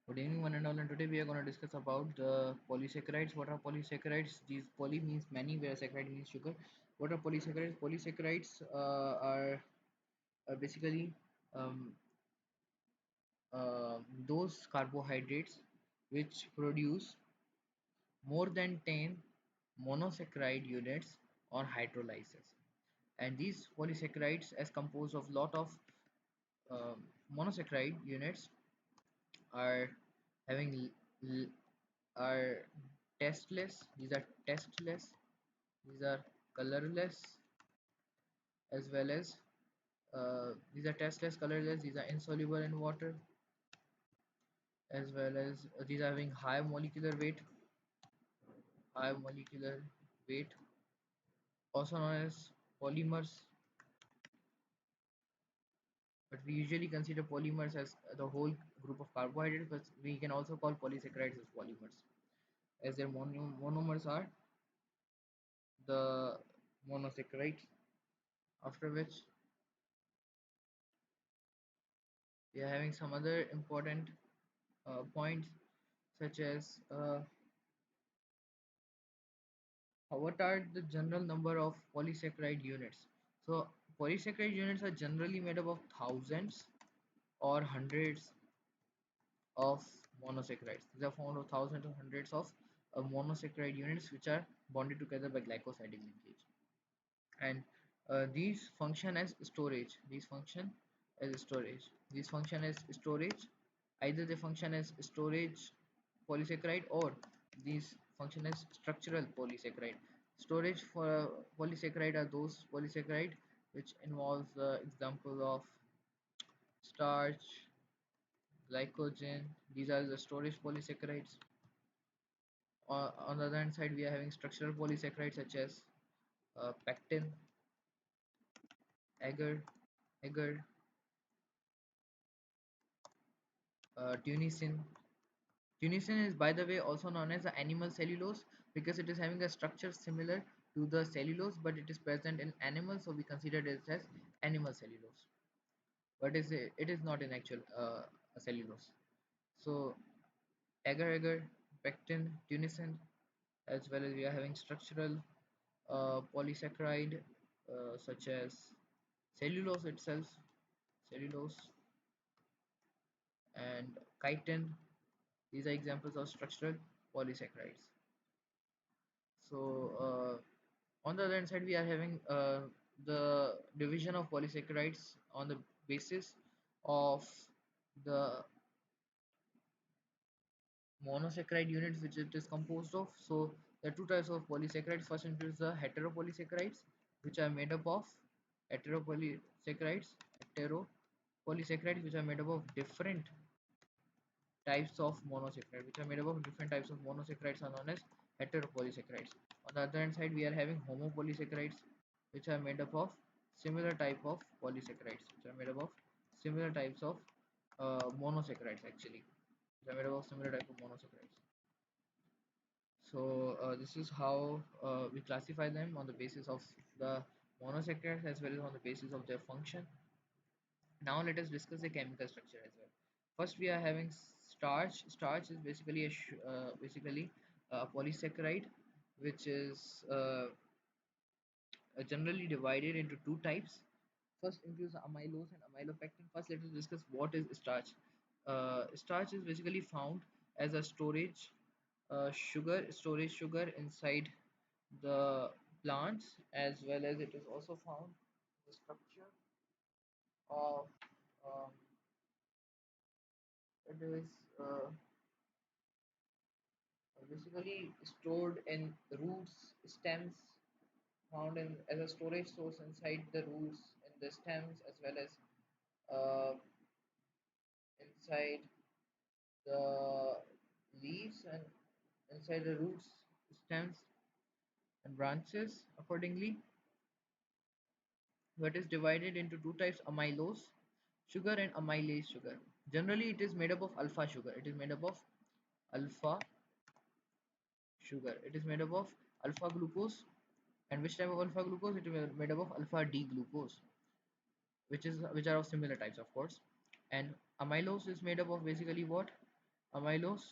Good evening, one and all, and today we are going to discuss about the polysaccharides. What are polysaccharides? These poly means many, whereas saccharide means sugar. What are polysaccharides? Polysaccharides are basically um, those carbohydrates which produce more than 10 monosaccharide units on hydrolysis. And these polysaccharides, as composed of lot of monosaccharide units, are having are tasteless. These are tasteless. These are colorless, as well as these are tasteless, colorless. These are insoluble in water, as well as these are having high molecular weight, also known as polymers. But we usually consider polymers as the whole group of carbohydrates, but we can also call polysaccharides as polymers, as their monomers are the monosaccharides. After which we are having some other important points, such as what are the general number of polysaccharide units. So polysaccharide units are generally made up of thousands or hundreds of monosaccharides. These are found of thousands or hundreds of monosaccharide units which are bonded together by glycosidic linkage. And these function as storage. These function as storage. Either they function as storage polysaccharide, or these function as structural polysaccharide. Storage for polysaccharide are those polysaccharide which involves the example of starch, glycogen. These are the storage polysaccharides. On the other hand side, we are having structural polysaccharides such as pectin, agar, agar, tunicin. Tunicin is, by the way, also known as the animal cellulose because it is having a structure similar to the cellulose, but it is present in animals, so we consider it as animal cellulose. But it is not in actual cellulose. So agar, pectin, tunicin, as well as we are having structural polysaccharide such as cellulose itself, cellulose and chitin. These are examples of structural polysaccharides. So on the other hand side, we are having the division of polysaccharides on the basis of the monosaccharide units which it is composed of. So there are two types of polysaccharides. First includes the heteropolysaccharides, which are made up of heteropolysaccharides, heteropolysaccharides, which are made up of different types of monosaccharide, which are made up of different types of monosaccharides, are known as heteropolysaccharides. On the other hand side, we are having homopolysaccharides, which are made up of similar type of polysaccharides, which are made up of similar types of monosaccharides actually. Which are made up of similar type of monosaccharides. So this is how we classify them on the basis of the monosaccharides as well as on the basis of their function. Now let us discuss the chemical structure as well. First, we are having starch. Starch is basically basically a polysaccharide, which is generally divided into two types. First includes amylose and amylopectin. First, let us discuss what is starch. Starch is basically found as a storage sugar inside the plants, as well as it is also found in the structure of um, it is basically stored in roots, stems, found in as a storage source inside the roots and the stems, as well as uh, inside the leaves and inside the roots, stems, and branches accordingly. But is divided into two types: amylose sugar and amylase sugar. Generally, it is made up of alpha sugar. It is made up of alpha sugar. It is made up of alpha glucose. And which type of alpha glucose? It is made up of alpha D glucose, which are of similar types, of course. And amylose is made up of basically what? Amylose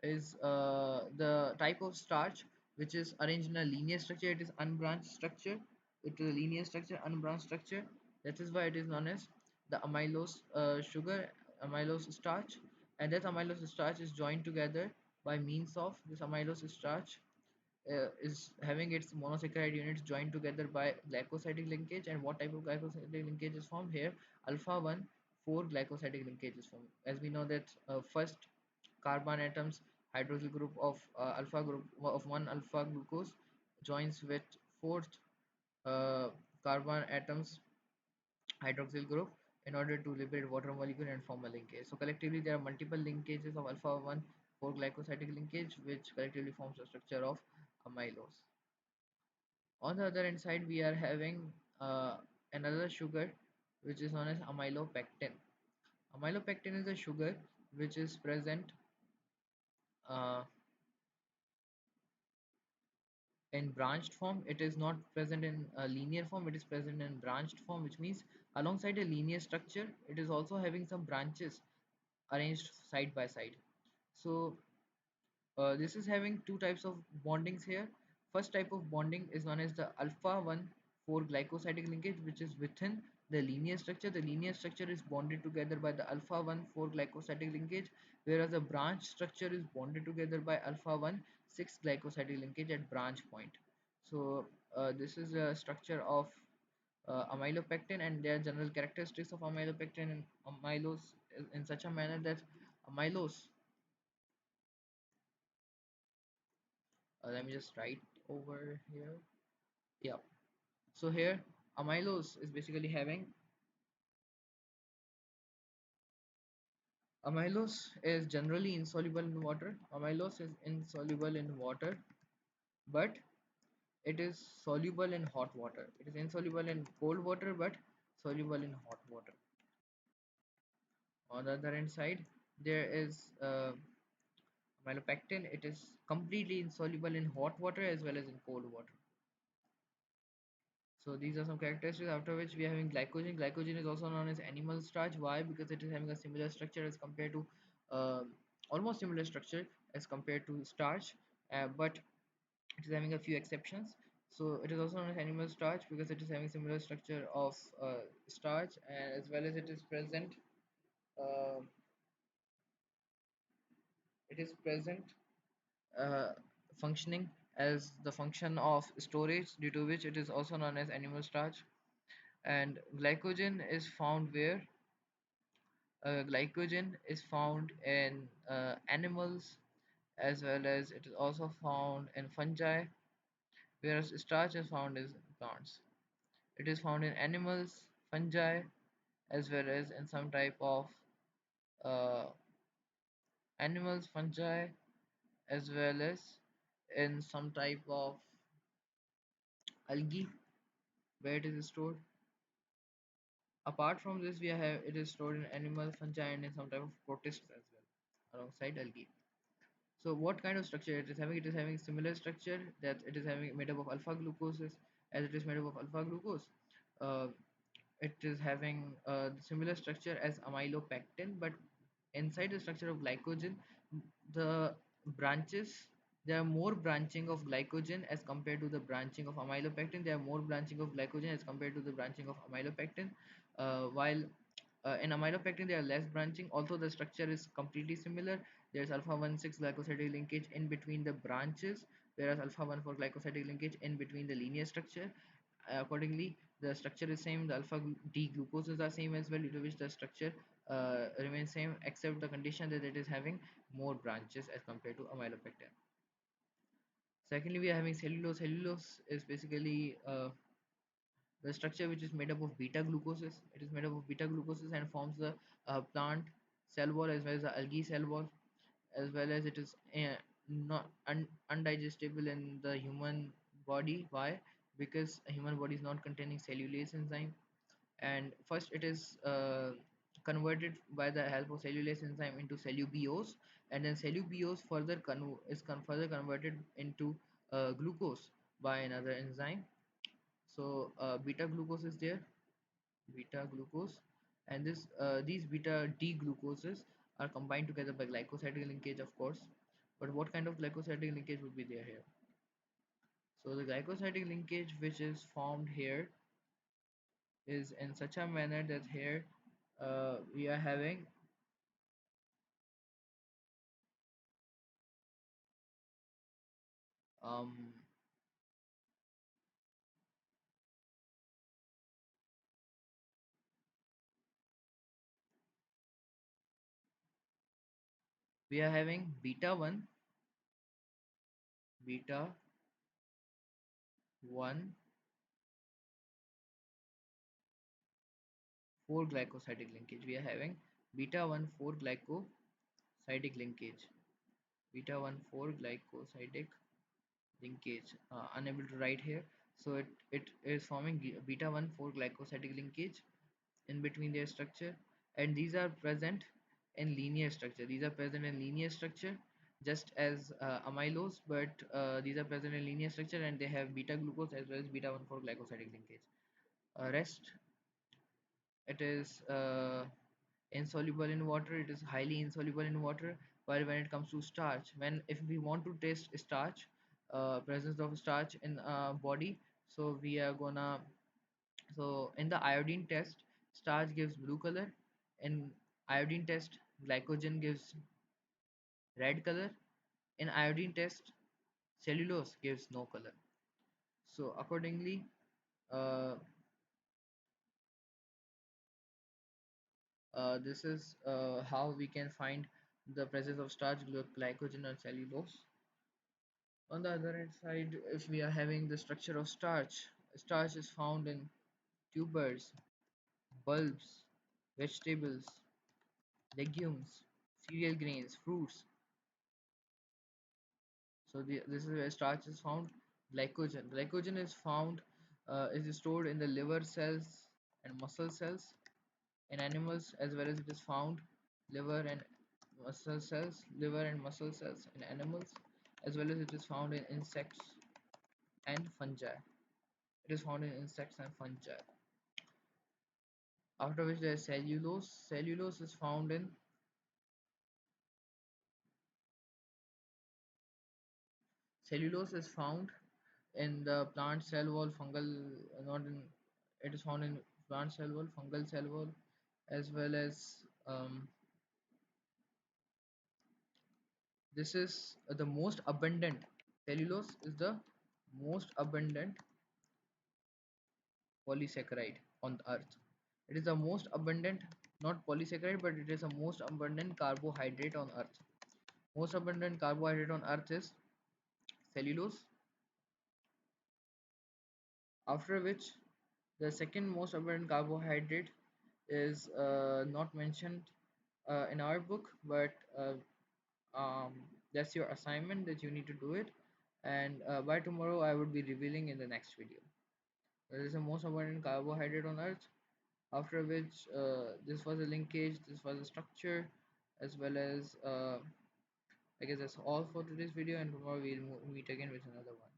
is the type of starch which is arranged in a linear structure. It is unbranched structure. It is a linear structure, unbranched structure. That is why it is known as the amylose sugar, amylose starch. And that amylose starch is joined together by means of this amylose starch is having its monosaccharide units joined together by glycosidic linkage. And what type of glycosidic linkage is formed here? Alpha 1 4 glycosidic linkage is formed. As we know that first carbon atoms hydroxyl group of alpha group of one alpha glucose joins with fourth uh, carbon atoms hydroxyl group in order to liberate water molecule and form a linkage. So collectively there are multiple linkages of alpha 1 4 glycosidic linkage which collectively forms the structure of amylose. On the other hand side, we are having another sugar which is known as amylopectin. Amylopectin is a sugar which is present uh, in branched form. It is not present in a linear form, it is present in branched form, which means alongside a linear structure, it is also having some branches arranged side by side. So this is having two types of bondings here. First type of bonding is known as the alpha 1 4 glycosidic linkage, which is within the linear structure. The linear structure is bonded together by the alpha 1 4 glycosidic linkage, whereas the branch structure is bonded together by alpha 1 6 glycosidic linkage at branch point. So this is a structure of amylopectin, and their general characteristics of amylopectin and amylose is in such a manner that amylose, let me just write over here. Yeah, so here amylose is basically having, amylose is generally insoluble in water. Amylose is insoluble in water, but it is soluble in hot water. It is insoluble in cold water but soluble in hot water. On the other hand side, there is amylopectin. It is completely insoluble in hot water as well as in cold water. So these are some characteristics. After which we are having glycogen. Glycogen is also known as animal starch. Why? Because it is having a similar structure as compared to almost similar structure as compared to starch, but it is having a few exceptions. So it is also known as animal starch because it is having similar structure of starch, and as well as it is present. Uh, it is present uh, functioning as the function of storage, due to which it is also known as animal starch. And glycogen is found where? Glycogen is found in animals, as well as it is also found in fungi, whereas starch is found in plants. It is found in animals, fungi, as well as in some type of uh, animals, fungi, as well as in some type of algae where it is stored. Apart from this, we have it is stored in animal, fungi, and in some type of protists as well, alongside algae. So what kind of structure it is having? It is having similar structure, that it is having made up of alpha glucoses, as it is made up of alpha glucose. Uh, it is having similar structure as amylopectin, but inside the structure of glycogen, the branches, there are more branching of glycogen as compared to the branching of amylopectin. There are more branching of glycogen as compared to the branching of amylopectin, while in amylopectin there are less branching, although the structure is completely similar. There's alpha 1 6 glycosidic linkage in between the branches, whereas alpha 1 4 glycosidic linkage in between the linear structure. Accordingly, the structure is same, the alpha D glucoses are same as well, due to which the structure remains same, except the condition that it is having more branches as compared to amylopectin. Secondly, we are having cellulose. Cellulose is basically the structure which is made up of beta glucoses. It is made up of beta glucoses and forms the plant cell wall as well as the algae cell wall, as well as it is not undigestible in the human body. Why? Because a human body is not containing cellulase enzyme, and first it is converted by the help of cellulase enzyme into cellubiose, and then cellubiose further further converted into glucose by another enzyme. So beta glucose is there, beta glucose, and these beta D glucoses are combined together by glycosidic linkage, of course. But what kind of glycosidic linkage would be there here? So the glycosidic linkage which is formed here is in such a manner that here we are having um, beta 1, beta 1 4 glycosidic linkage. We are having beta 1 4 glycosidic linkage. Beta 1 4 glycosidic linkage. Unable to write here. So it is forming beta 1 4 glycosidic linkage in between their structure, and these are present in linear structure. These are present in linear structure just as amylose, but these are present in linear structure and they have beta glucose as well as beta 1 4 glycosidic linkage. Rest, it is insoluble in water. It is highly insoluble in water. While when it comes to starch, when if we want to test starch, presence of starch in body, so we are gonna, so in the iodine test, starch gives blue color. In iodine test, glycogen gives red color. In iodine test, cellulose gives no color. So accordingly, uh, this is how we can find the presence of starch, glycogen, or cellulose. On the other hand side, if we are having the structure of starch, starch is found in tubers, bulbs, vegetables, legumes, cereal grains, fruits. So this is where starch is found. Glycogen is found, is stored in the liver cells and muscle cells in animals, as well as it is found liver and muscle cells in animals, as well as it is found in insects and fungi. It is found in insects and fungi. After which there is cellulose. Cellulose is found in the plant cell wall, fungal, not in. It is found in plant cell wall, fungal cell wall, as well as this is the most abundant. Cellulose is the most abundant polysaccharide on earth. It is the most abundant, not polysaccharide, but it is the most abundant carbohydrate on earth. Most abundant carbohydrate on earth is cellulose, after which the second most abundant carbohydrate is not mentioned in our book, but that's your assignment that you need to do it, and by tomorrow I would be revealing in the next video. There is the most abundant carbohydrate on earth, after which this was a linkage, this was a structure, as well as I guess that's all for today's video, and tomorrow we'll meet again with another one.